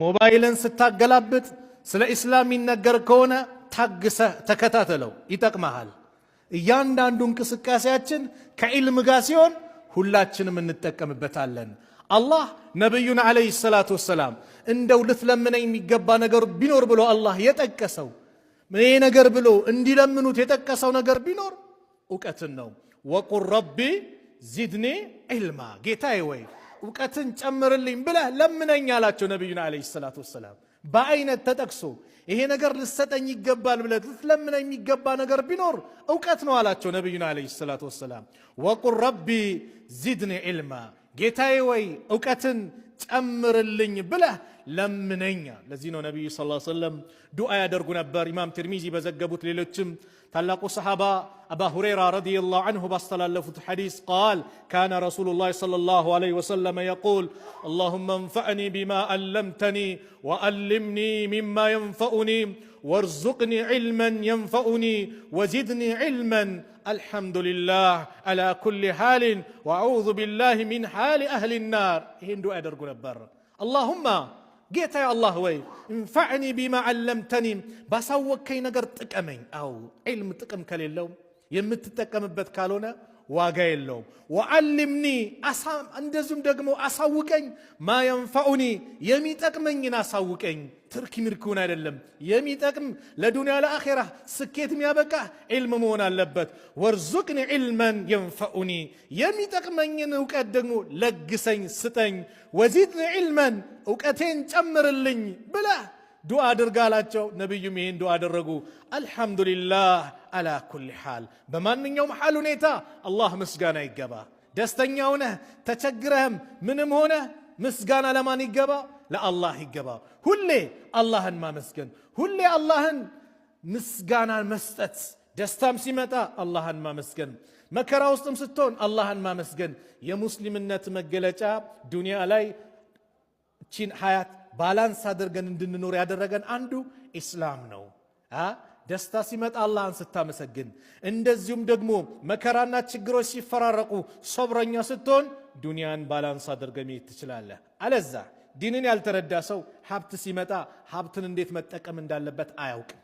ሞባይልን ስታገላብጥ ስለ ኢስላም ይነገር ከሆነ ታግሰህ ተከታተለው፣ ይጠቅመሃል። እያንዳንዱ እንቅስቃሴያችን ከዒልም ጋር ሲሆን ሁላችንም እንጠቀምበታለን። አላህ ነብዩን አለይሂ ሰላቱ ወሰላም እንደው ልትለምነኝ የሚገባ ነገር ቢኖር ብሎ አላህ የጠቀሰው ምን ነገር ብሎ እንዲለምኑት የጠቀሰው ነገር ቢኖር ዕውቀትን ነው። ወቁል ረቢ ዚድኒ ዒልማ፣ ጌታዬ ወይ ዕውቀትን ጨምርልኝ ብለህ ለምነኝ አላቸው ነብዩን አለይሂ ሰላቱ ወሰላም። በአይነት ተጠቅሶ ይሄ ነገር ልሰጠኝ ይገባል ብለህ ልትለምነኝ የሚገባ ነገር ቢኖር ዕውቀት ነው አላቸው ነብዩን አለይሂ ሰላቱ ወሰላም። ወቁል ረቢ ዚድኒ ዒልማ፣ ጌታዬ ወይ ዕውቀትን ጨምርልኝ ብለህ ለምነኛ። ለዚህ ነው ነብዩ ሰለላሁ ዐለይሂ ወሰለም ዱዓ ያደርጉ ነበር። ኢማም ትርሚዚ በዘገቡት ሌሎችም ታላቁ ሰሃባ አባ ሁረይራ ረዲየላሁ ዐንሁ ባስተላለፉት ሐዲስ ቃል ካነ ረሱሉላህ ሰለላሁ ዐለይሂ ወሰለም የቁል አላሁመ እንፈዕኒ ቢማ አለምተኒ ወአልምኒ ሚማ የንፈዑኒ ወርዙቅኒ ዒልመን የንፈዑኒ ወዚድኒ ዒልመን አልሐምዱሊላህ አላ ኩሊ ሓልን ወአዑዙ ቢላህ ሚን ሓሊ አህሊ ናር። ይህን ዱዓ ያደርጉ ነበር። አላሁማ ጌታ አላህ ወይ እንፈዕኒ ቢማ አለምተኒ፣ ባሳወከኝ ነገር ጥቀመኝ። አው ዒልም ጥቅም ከሌለው የምትጠቀምበት ካልሆነ ዋጋ የለውም። ወዓልምኒ፣ እንደዚሁም ደግሞ አሳውቀኝ፣ ማ የንፈዑኒ፣ የሚጠቅመኝን አሳውቀኝ። ትርኪ ምርኪውን አይደለም፣ የሚጠቅም ለዱንያ ለአኼራ ስኬት የሚያበቃ ዒልም መሆን አለበት። ወርዙቅኒ ዒልመን የንፈዑኒ፣ የሚጠቅመኝን ዕውቀት ደግሞ ለግሰኝ ስጠኝ። ወዚድኒ ዒልመን፣ ዕውቀቴን ጨምርልኝ ብለህ ዱዓ አድርግ አላቸው። ነቢዩም ይህን ዱዓ አደረጉ። አልሐምዱሊላህ አላ ኩሊ ሓል፣ በማንኛውም ሓል ሁኔታ አላህ ምስጋና ይገባ። ደስተኛ ሆነህ ተቸግረህም ምንም ሆነ ምስጋና ለማን ይገባ? ለአላህ ይገባ። ሁሌ አላህን ማመስገን፣ ሁሌ አላህን ምስጋና መስጠት። ደስታም ሲመጣ አላህን ማመስገን፣ መከራ ውስጥም ስትሆን አላህን ማመስገን የሙስሊምነት መገለጫ። ዱንያ ላይ እቺን ሐያት ባላንስ አድርገን እንድንኖር ያደረገን አንዱ ኢስላም ነው። ደስታ ሲመጣ አላህን ስታመሰግን፣ እንደዚሁም ደግሞ መከራና ችግሮች ሲፈራረቁ ሶብረኛ ስትሆን ዱንያን ባላንስ አድርገህ መሄድ ትችላለህ። አለዛ ዲንን ያልተረዳ ሰው ሀብት ሲመጣ ሀብትን እንዴት መጠቀም እንዳለበት አያውቅም።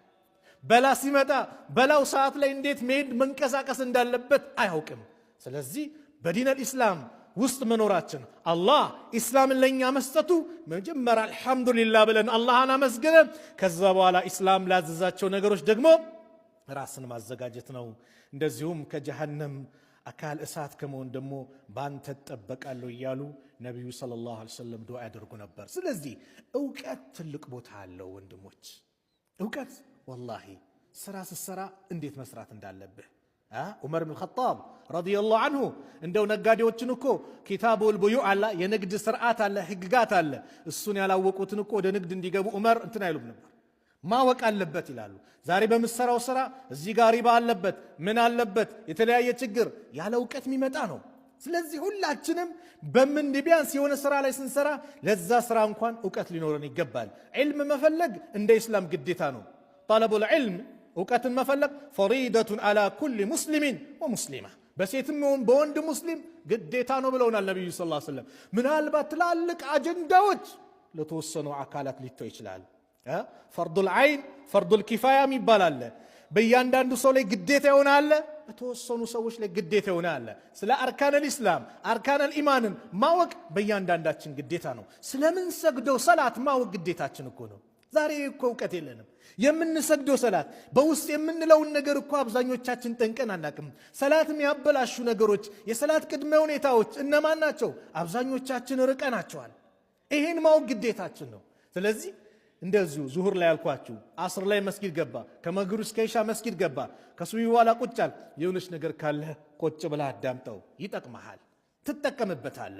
በላ ሲመጣ በላው ሰዓት ላይ እንዴት መሄድ መንቀሳቀስ እንዳለበት አያውቅም። ስለዚህ በዲን አልኢስላም ውስጥ መኖራችን አላህ ኢስላምን ለኛ መስጠቱ መጀመሪያ አልሐምዱሊላህ ብለን አላህን አመስግነን ከዛ በኋላ ኢስላም ላዘዛቸው ነገሮች ደግሞ ራስን ማዘጋጀት ነው። እንደዚሁም ከጀሃነም አካል እሳት ከመሆን ደግሞ ባንተ ተጠበቃለሁ እያሉ ነብዩ ሰለላሁ ዐለይሂ ወሰለም ዱዓ ያደርጉ ነበር። ስለዚህ ዕውቀት ትልቅ ቦታ አለው ወንድሞች። ዕውቀት ወላሂ ስራ ስትሰራ እንዴት መስራት እንዳለብህ ዑመር ብን ኸጣብ ረዲየላሁ ዐንሁ እንደው ነጋዴዎችን እኮ ኪታቡል ቡዩዕ አለ፣ የንግድ ስርዓት አለ፣ ህግጋት አለ። እሱን ያላወቁትን እኮ ወደ ንግድ እንዲገቡ ዑመር እንትን አይሉም ነበር። ማወቅ አለበት ይላሉ። ዛሬ በምሰራው ስራ እዚህ ጋር ሪባ አለበት፣ ምን አለበት፣ የተለያየ ችግር ያለ ዕውቀት የሚመጣ ነው። ስለዚህ ሁላችንም ቢያንስ የሆነ ስራ ላይ ስንሰራ ለዛ ስራ እንኳን ዕውቀት ሊኖረን ይገባል። ዒልም መፈለግ እንደ ኢስላም ግዴታ ነው። ጠለቡል ዒልም ዕውቀትን መፈለግ ፈሪደቱን አላ ኩሊ ሙስሊሚን ወሙስሊማ፣ በሴትም ይሁን በወንድ ሙስሊም ግዴታ ነው ብለውናል ነብዩ ሰለላሁ ዐለይሂ ወሰለም። ምናልባት ትላልቅ አጀንዳዎች ለተወሰኑ አካላት ሊተው ይችላል። ፈርዱል ዐይን ፈርዱል ኪፋያ ይባላል። በእያንዳንዱ ሰው ላይ ግዴታ የሆነ አለ፣ በተወሰኑ ሰዎች ላይ ግዴታ የሆነ አለ። ስለ አርካነል ኢስላም አርካነል ኢማንን ማወቅ በእያንዳንዳችን ግዴታ ነው። ስለምን ሰግደው ሰላት ማወቅ ግዴታችን እኮ ነው። ዛሬ እኮ ዕውቀት የለንም። የምንሰግደው ሰላት በውስጥ የምንለውን ነገር እኮ አብዛኞቻችን ጠንቀን አናቅም። ሰላት የሚያበላሹ ነገሮች፣ የሰላት ቅድመ ሁኔታዎች እነማን ናቸው? አብዛኞቻችን ርቀናቸዋል። ይሄን ማወቅ ግዴታችን ነው። ስለዚህ እንደዚሁ ዙሁር ላይ ያልኳችሁ አስር ላይ መስጊድ ገባ፣ ከመግሪብ እስከ ኢሻ መስጊድ ገባ፣ ከሱቢ በኋላ ቁጫል። የሆነች ነገር ካለ ቁጭ ብለህ አዳምጠው፣ ይጠቅመሃል፣ ትጠቀምበታለህ።